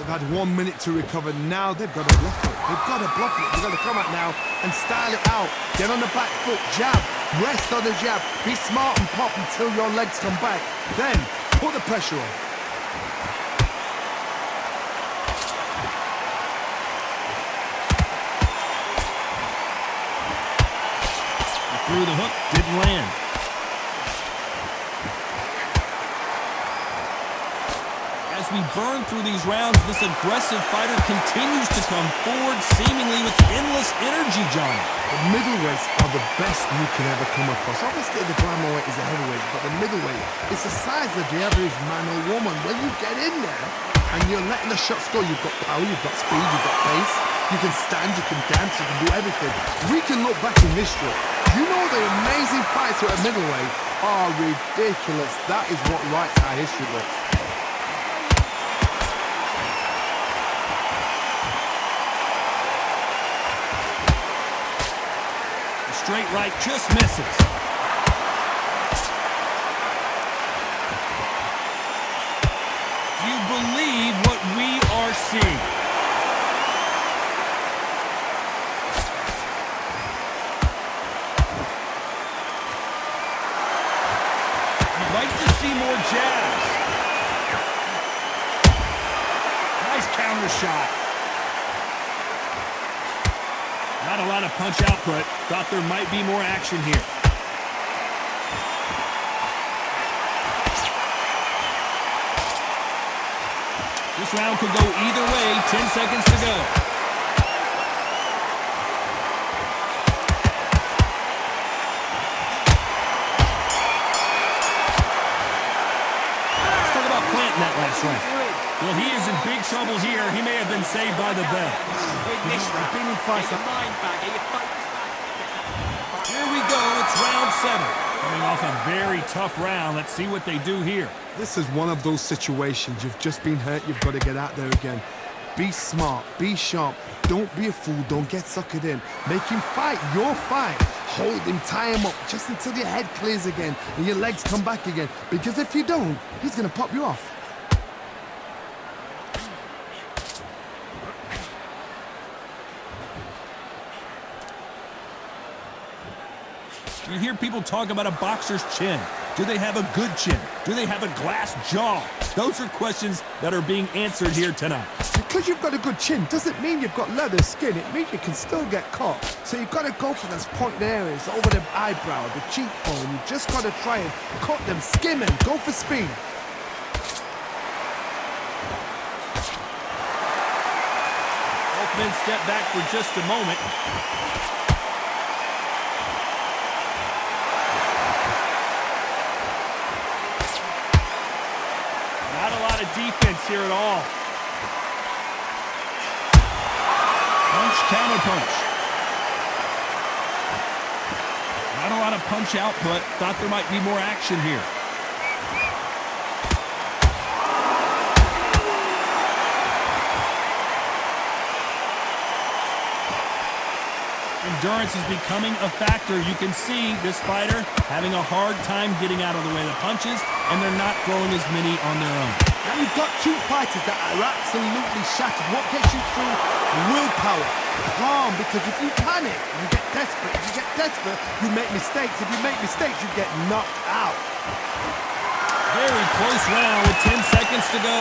They've had 1 minute to recover. Now they've got to bluff it. They've got to bluff it. They've got to come out now and style it out. Get on the back foot, jab, rest on the jab. Be smart and pop until your legs come back. Then put the pressure on. Through the hook, didn't land. As we burn through these rounds, this aggressive fighter continues to come forward, seemingly with endless energy, Johnny. The middleweights are the best you can ever come across. Obviously, the glamour weight is a heavyweight, but the middleweight is the size of the average man or woman. When you get in there and you're letting the shots go, you've got power, you've got speed, you've got pace. You can stand, you can dance, you can do everything. We can look back in history. You know the amazing fights at a middleweight are ridiculous. That is what writes our history books. The straight right just misses. Do you believe what we are seeing? Like to see more jabs. Nice counter shot. Not a lot of punch output. Thought there might be more action here. This round could go either way. 10 seconds to go. That last round. Well, he is in big trouble here. He may have been saved by the bell. Here we go. It's round 7. Coming off a very tough round. Let's see what they do here. This is one of those situations. You've just been hurt. You've got to get out there again. Be smart. Be sharp. Don't be a fool. Don't get suckered in. Make him fight your fight. Hold him, tie him up, just until your head clears again and your legs come back again. Because if you don't, he's going to pop you off. You hear people talk about a boxer's chin. Do they have a good chin? Do they have a glass jaw? Those are questions that are being answered here tonight. Because you've got a good chin doesn't mean you've got leather skin. It means you can still get caught. So you've got to go for those pointed areas, over the eyebrow, the cheekbone. You've just got to try and cut them, skim them, go for speed. Both men step back for just a moment. Not a lot of defense here at all. Punch, counter punch. Not a lot of punch output. Thought there might be more action here. Endurance is becoming a factor. You can see this fighter having a hard time getting out of the way of the punches, and they're not throwing as many on their own. Now you've got two fighters that are absolutely shattered. What gets you through? Willpower. Calm, because if you panic, you get desperate. If you get desperate, you make mistakes. If you make mistakes, you get knocked out. Very close round with 10 seconds to go.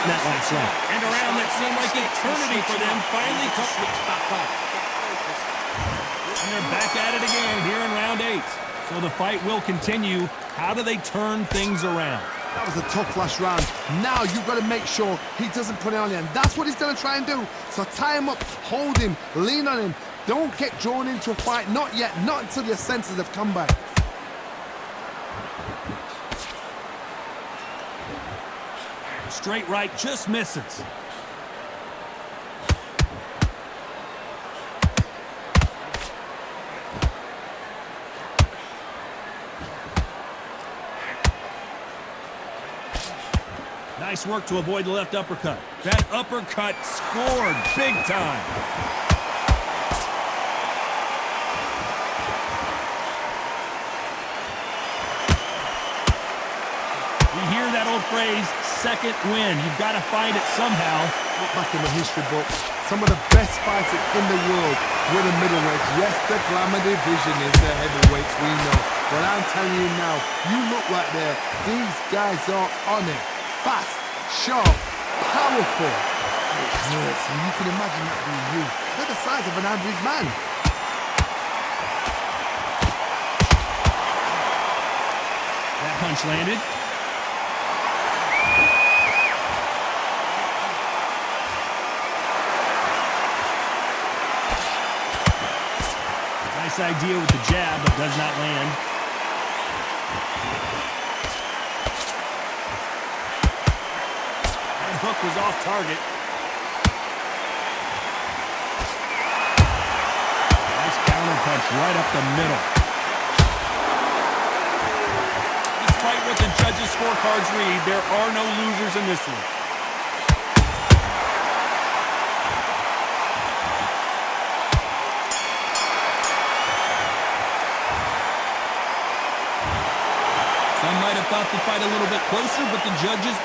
That last round. And a round that seemed like eternity for them finally comes back up. And they're back at it again here in round 8. So the fight will continue. How do they turn things around? That was a tough last round. Now you've got to make sure he doesn't put it on you. And that's what he's going to try and do. So tie him up, hold him, lean on him. Don't get drawn into a fight. Not yet. Not until your senses have come back. Straight right just misses. Nice work to avoid the left uppercut. That uppercut scored big time. second win. You've got to find it somehow. Look back in the history books. Some of the best fighters in the world were the middleweights. Yes, the glamour division is the heavyweights, we know. But I'm telling you now, you look right there. These guys are on it. Fast, sharp, powerful. It hurts, and you can imagine that being you. They're the size of an average man. That punch landed. Nice idea with the jab, but does not land. That hook was off target. Nice counter punch right up the middle. Despite what the judges' scorecards read, there are no losers in this one. Some might have thought the fight a little bit closer, but the judges...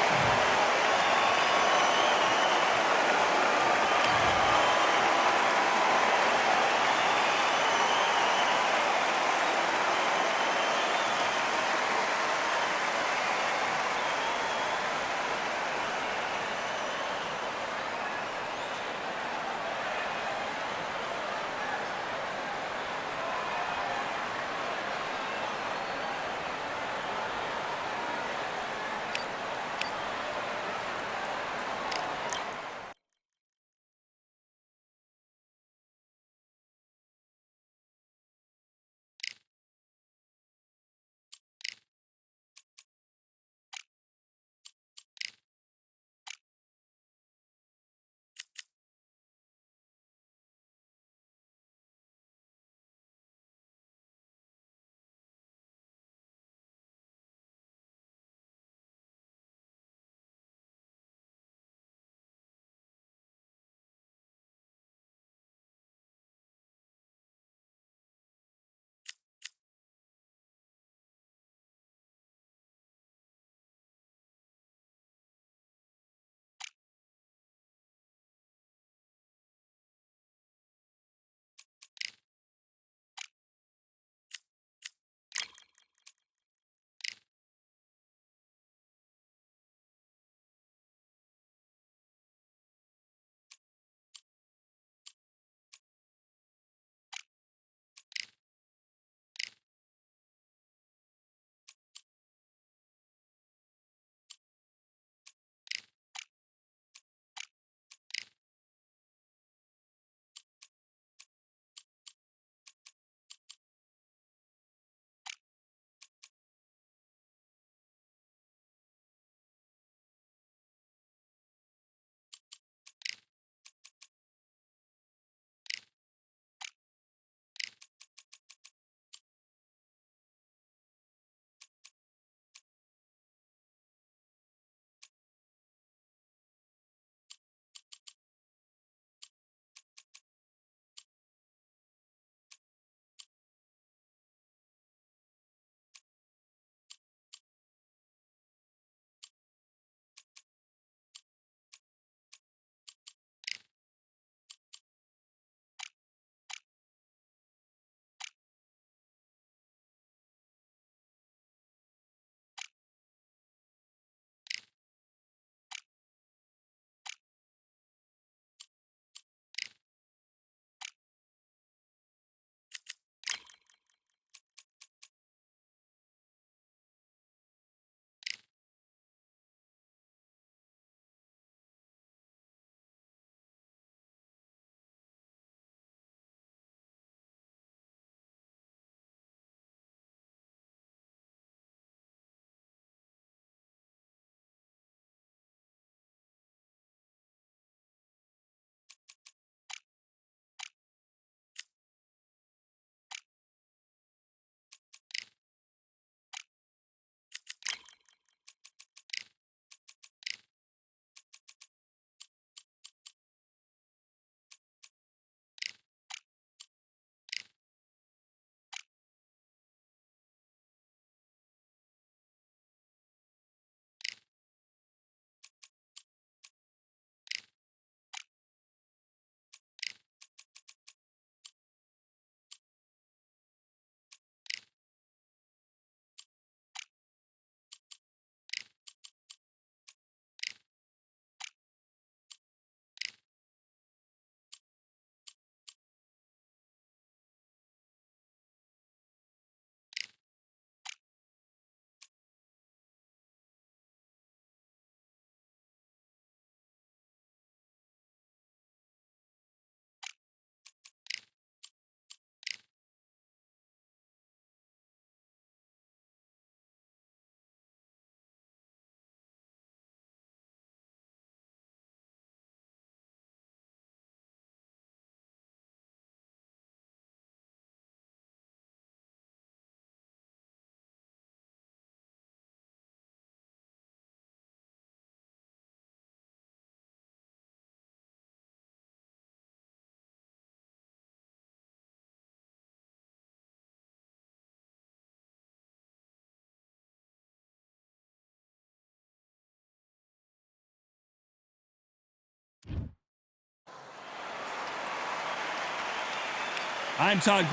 I'm Todd.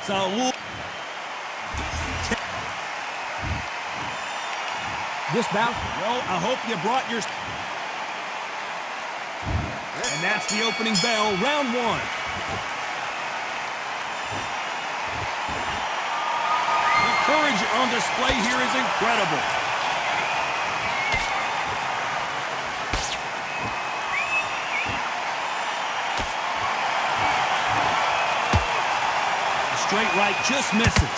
So This bout? well, I hope you brought your... And that's the opening bell, round one. The courage on display here is incredible. The straight right just misses.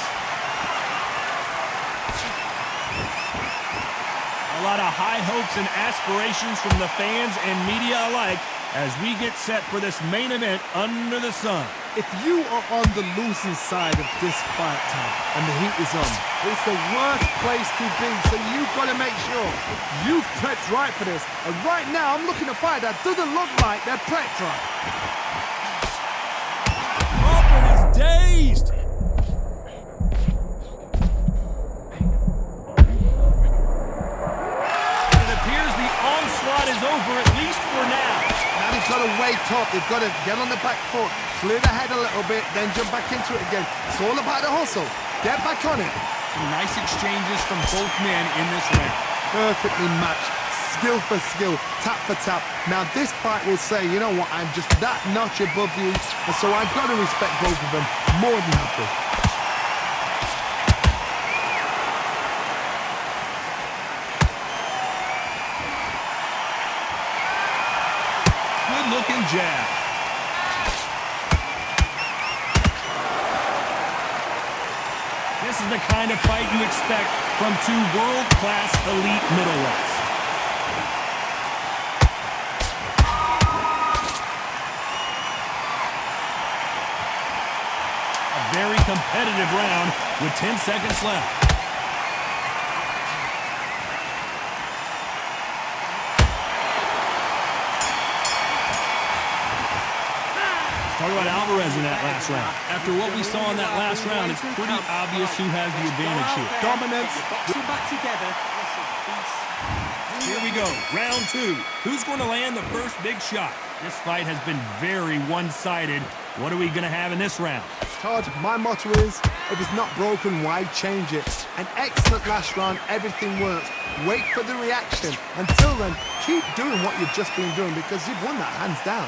A lot of high hopes and aspirations from the fans and media alike as we get set for this main event under the sun. If you are on the losing side of this fight, Tom, and the heat is on, it's the worst place to be, so you've got to make sure you've prepped right for this. And right now, I'm looking at a fight that doesn't look like they're prepped right. Crawford is dazed. It appears the onslaught is over, at least for now. Now they've got to wake up, they've got to get on the back foot, clear the head a little bit, then jump back into it again. It's all about the hustle. Get back on it. Some nice exchanges from both men in this round. Perfectly matched, skill for skill, tap for tap. Now this fight will say, you know what, I'm just that notch above you, and so I've got to respect both of them more than happy. Good-looking jab. This is the kind of fight you expect from two world-class elite middleweights. A very competitive round with 10 seconds left. Talk about Alvarez in that last round. After what we saw in that last round, it's pretty obvious who has the advantage here. Dominance. Boxing back together. Here we go, round two. Who's going to land the first big shot? This fight has been very one-sided. What are we going to have in this round? Todd, my motto is, if it's not broken, why change it? An excellent last round, everything works. Wait for the reaction. Until then, keep doing what you've just been doing because you've won that hands down.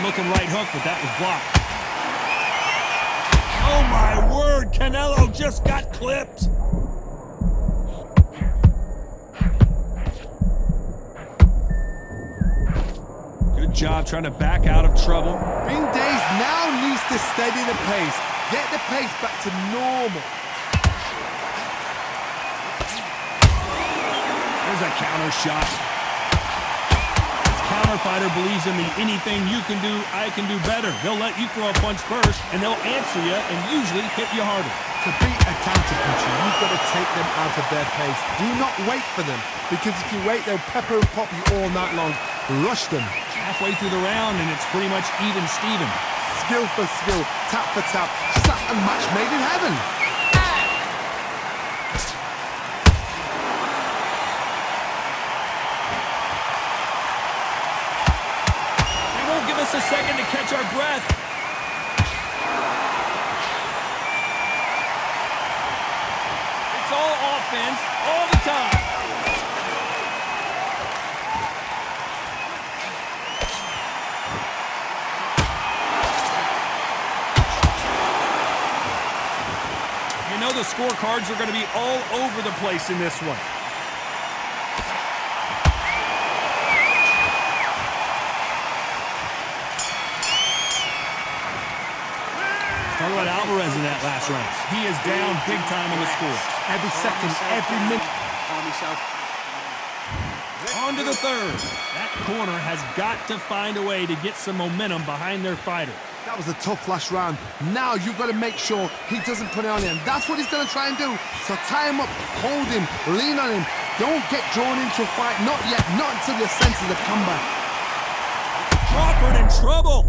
Looking right hook, but that was blocked. Oh my word, Canelo just got clipped. Good job trying to back out of trouble. Being dazed now needs to steady the pace. Get the pace back to normal. There's a counter shot. Counter fighter believes in the anything you can do, I can do better. They'll let you throw a punch first, and they'll answer you and usually hit you harder. To beat a counter puncher, you've got to take them out of their pace. Do not wait for them, because if you wait, they'll pepper and pop you all night long. Rush them. Halfway through the round, and it's pretty much even Steven. Skill for skill, tap for tap. Just like a match made in heaven. Give us a second to catch our breath. It's all offense, all the time. You know the scorecards are going to be all over the place in this one. Talk about Alvarez in that last round. He is down big time on the score. Every second, every minute. On to the third. That corner has got to find a way to get some momentum behind their fighter. That was a tough last round. Now you've got to make sure he doesn't put it on him. That's what he's going to try and do. So tie him up, hold him, lean on him. Don't get drawn into a fight. Not yet. Not until your senses have come back. Crawford in trouble.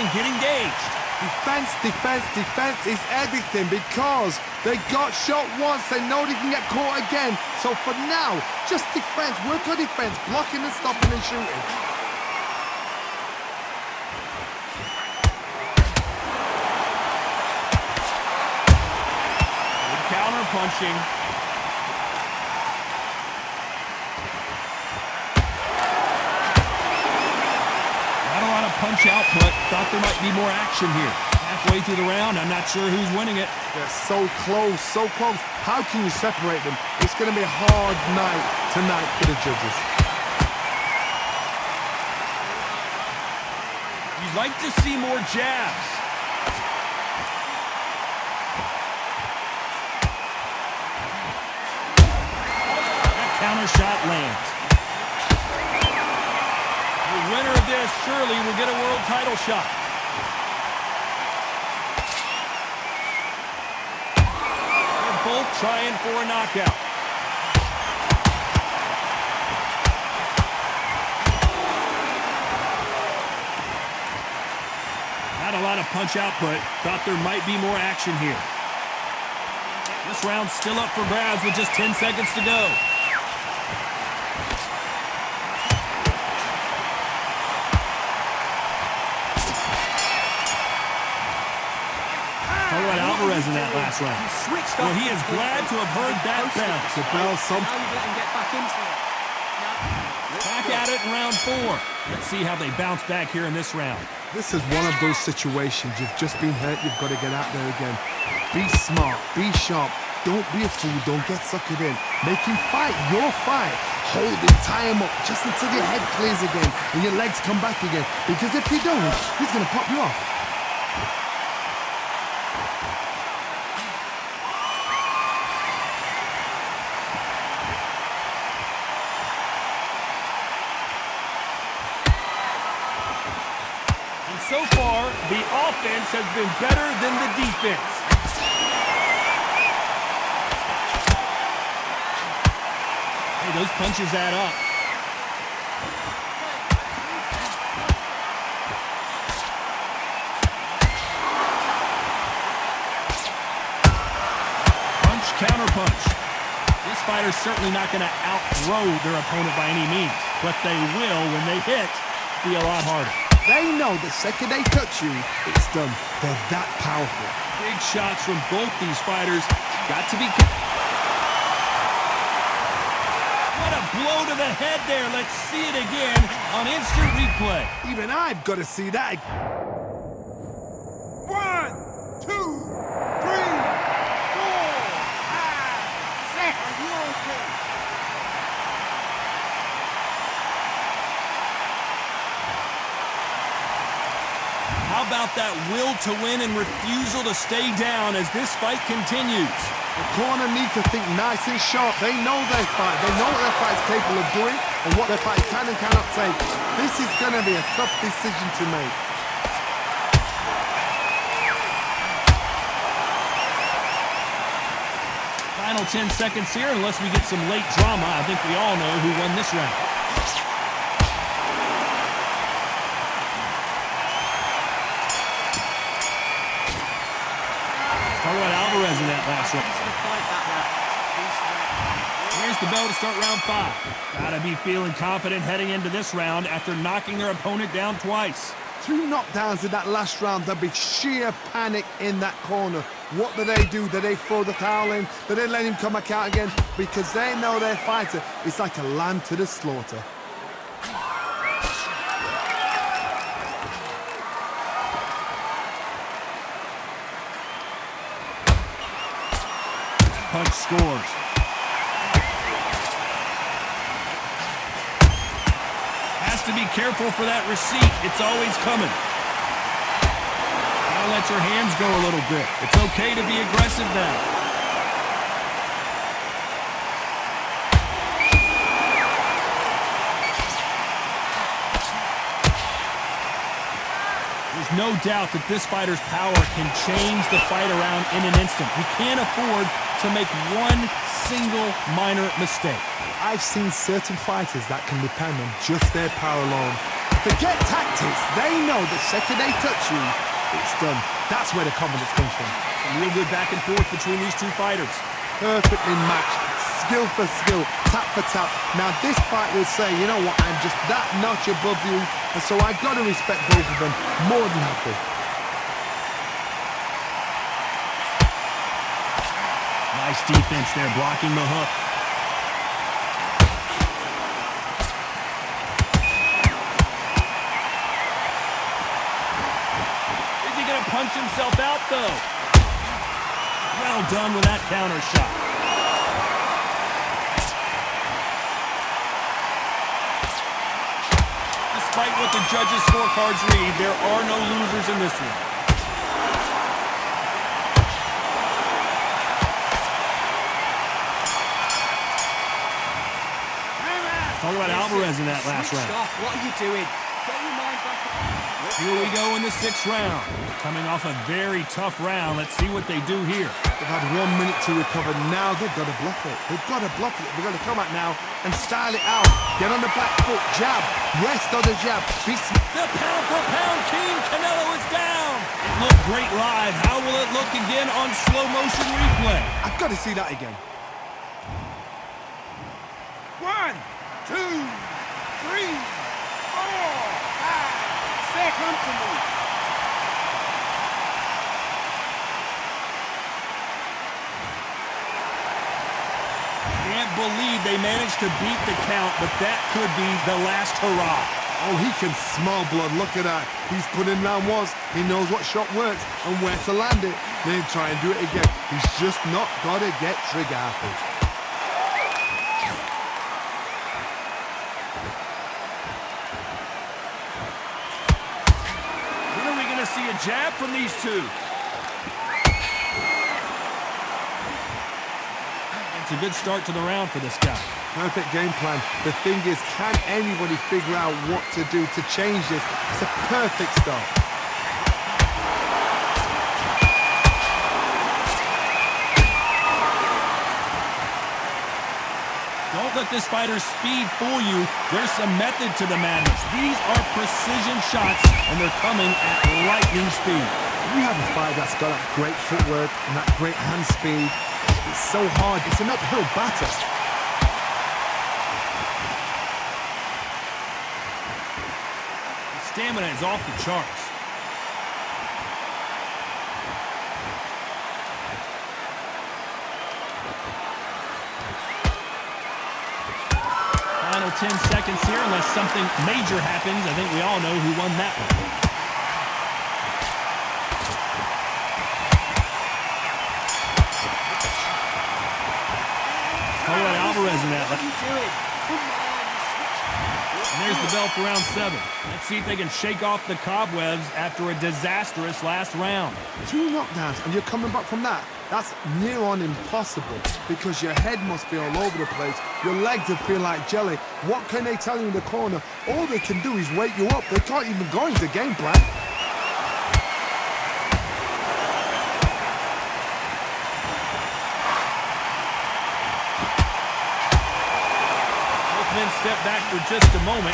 and get engaged. Defense, defense, defense is everything because they got shot once. They know they can get caught again. So for now, just defense. Work on defense, blocking and stopping and shooting. Good counter punching. Punch output. Thought there might be more action here. Halfway through the round, I'm not sure who's winning it. They're so close, so close. How can you separate them? It's going to be a hard night tonight for the judges. You'd like to see more jabs. That counter shot lands. The winner of this surely will get a world title shot. They're both trying for a knockout. Not a lot of punch output. Thought there might be more action here. This round's still up for grabs with just 10 seconds to go. Alvarez in that last round. Well, he is glad to have heard that bell. The bell, some... Back at it in round 4. Let's see how they bounce back here in this round. This is one of those situations. You've just been hurt. You've got to get out there again. Be smart. Be sharp. Don't be a fool. Don't get suckered in. Make him fight your fight. Hold him, tie him up just until your head clears again and your legs come back again. Because if you don't, he's going to pop you off. So far, the offense has been better than the defense. Hey, those punches add up. Punch, counter punch. This fighter's certainly not going to outthrow their opponent by any means, but they will, when they hit, be a lot harder. They know the second they touch you, it's done. They're that powerful. Big shots from both these fighters. Got to be... What a blow to the head there. Let's see it again on instant replay. Even I've got to see that. 1, 2, 3, 4, 5, 6. Are you okay? How about that will to win and refusal to stay down as this fight continues? The corner need to think nice and sharp. They know their fight. They know what their fight's capable of doing and what their fight can and cannot take. This is going to be a tough decision to make. Final 10 seconds here, unless we get some late drama. I think we all know who won this round. Alvarez in that last round. Here's the bell to start round 5. Gotta be feeling confident heading into this round after knocking their opponent down twice. 2 knockdowns in that last round. There'll be sheer panic in that corner. What do? Do they throw the towel in? Do they let him come back out again? Because they know their fighter is like a lamb to the slaughter. Punch scores. Has to be careful for that receipt. It's always coming. Now let your hands go a little bit. It's okay to be aggressive now. There's no doubt that this fighter's power can change the fight around in an instant. We can't afford to make one single minor mistake. I've seen certain fighters that can depend on just their power alone. Forget tactics. They know the second they touch you, it's done. That's where the confidence comes from. A real good back and forth between these two fighters. Perfectly matched, skill for skill, tap for tap. Now this fight will say, you know what, I'm just that notch above you, and so I got to respect both of them more than happy. Nice defense there, blocking the hook. Is he gonna punch himself out though? Well done with that counter shot. Despite what the judges' scorecards read, there are no losers in this one. Talk about Alvarez in that last round. Off. What are you doing? Get your mind back. Here we go in the 6th round. Coming off a very tough round. Let's see what they do here. They've had 1 minute to recover. Now they've got to bluff it. They've got to bluff it. They've got to come out now and style it out. Get on the back foot, jab, rest on the jab. The pound-for-pound king, Canelo is down. It looked great live. How will it look again on slow motion replay? I've got to see that again. 1, 2, 3, 4, 5. Second to me. Can't believe they managed to beat the count, but that could be the last hurrah. Oh, he can smell blood. Look at that. He's put in round ones. He knows what shot works and where to land it. Then try and do it again. He's just not got to get trigger happy. When are we going to see a jab from these two? It's a good start to the round for this guy. Perfect game plan. The thing is, can anybody figure out what to do to change this? It's a perfect start. Don't let this fighter's speed fool you. There's some method to the madness. These are precision shots, and they're coming at lightning speed. You have a fight that's got that great footwork and that great hand speed. It's so hard. It's an uphill battle. Stamina is off the charts. Final 10 seconds here, unless something major happens. I think we all know who won that one. Alvarez in that. What are you doing? And there's the bell for round 7. Let's see if they can shake off the cobwebs after a disastrous last round. 2 knockdowns and you're coming back from that. That's near on impossible because your head must be all over the place. Your legs will feel like jelly. What can they tell you in the corner? All they can do is wake you up. They can't even go into game plan. Men step back for just a moment.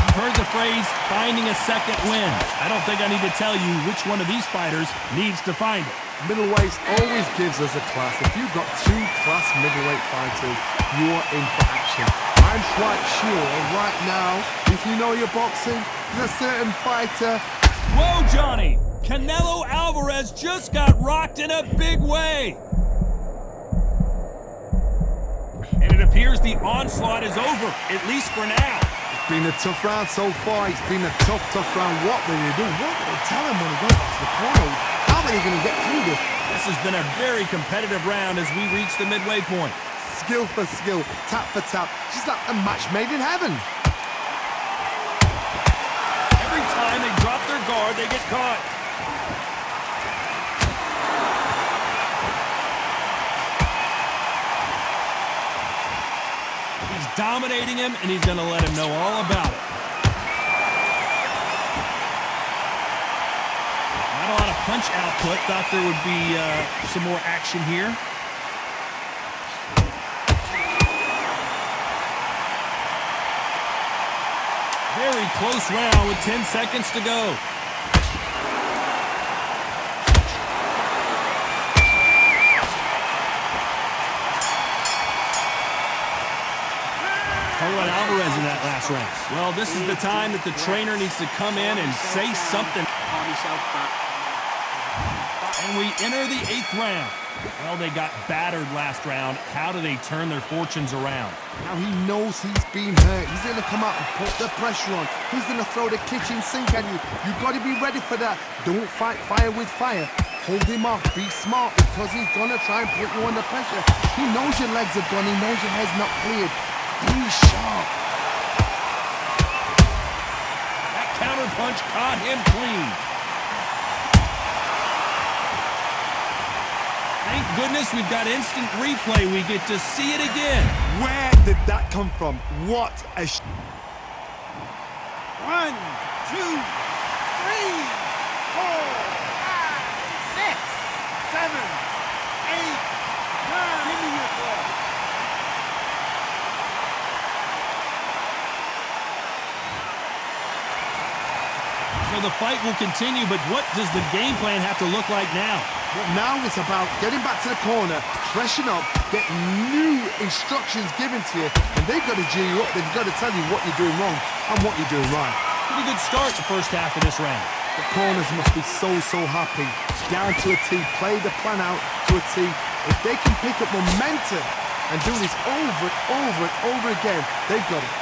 You've heard the phrase, finding a second win. I don't think I need to tell you which one of these fighters needs to find it. Middleweights always gives us a class. If you've got 2 class middleweight fighters, you are in for action. I'm quite sure right now, if you know your boxing, there's a certain fighter. Whoa, Johnny! Canelo Alvarez just got rocked in a big way. And it appears the onslaught is over, at least for now. It's been a tough round so far. It's been a tough round. What will they do? What will they tell him when he goes back to the corner? How are they going to get through this? This has been a very competitive round as we reach the midway point. Skill for skill, tap for tap. Just like a match made in heaven. Every time they drop their guard, they get caught. He's dominating him, and he's going to let him know all about it. Not a lot of punch output. Thought there would be some more action here. Very close round with 10 seconds to go. How about Alvarez in that last round? Well, this is the time that the trainer needs to come in and say something. Calm yourself back. And we enter the 8th round. Well, they got battered last round. How do they turn their fortunes around? Now he knows he's been hurt. He's going to come out and put the pressure on. He's going to throw the kitchen sink at you. You've got to be ready for that. Don't fight fire with fire. Hold him off. Be smart because he's going to try and put you under pressure. He knows your legs are gone. He knows your head's not cleared. Be sharp. That counter punch caught him clean. Thank goodness we've got instant replay. We get to see it again. Where did that come from? What a 1, 2, 3, 4, 5, 6, 7, 8, 9. Give me your ball. So the fight will continue, but what does the game plan have to look like now? But now it's about getting back to the corner, freshen up, get new instructions given to you, and they've got to G you up. They've got to tell you what you're doing wrong and what you're doing right. Pretty good start the first half of this round. The corners must be so happy. Down to a T, play the plan out to a T. If they can pick up momentum and do this over and over and over again, they've got it.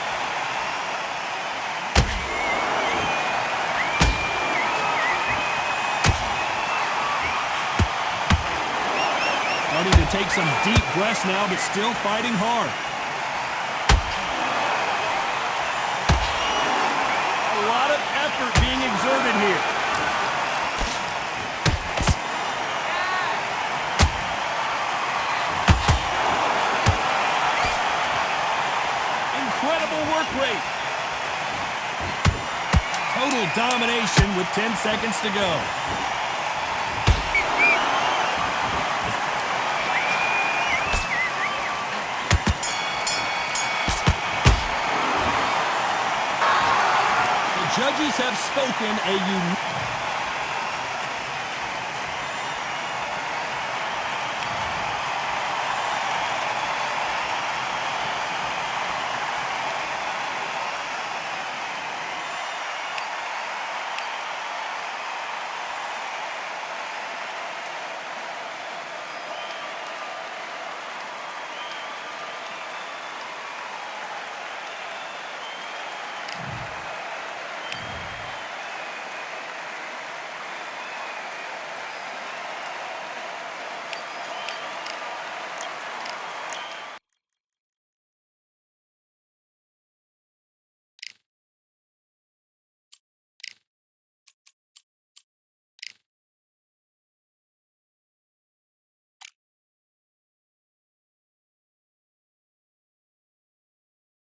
Starting to take some deep breaths now, but still fighting hard. A lot of effort being exerted here. Incredible work rate. Total domination with 10 seconds to go. Judges have spoken a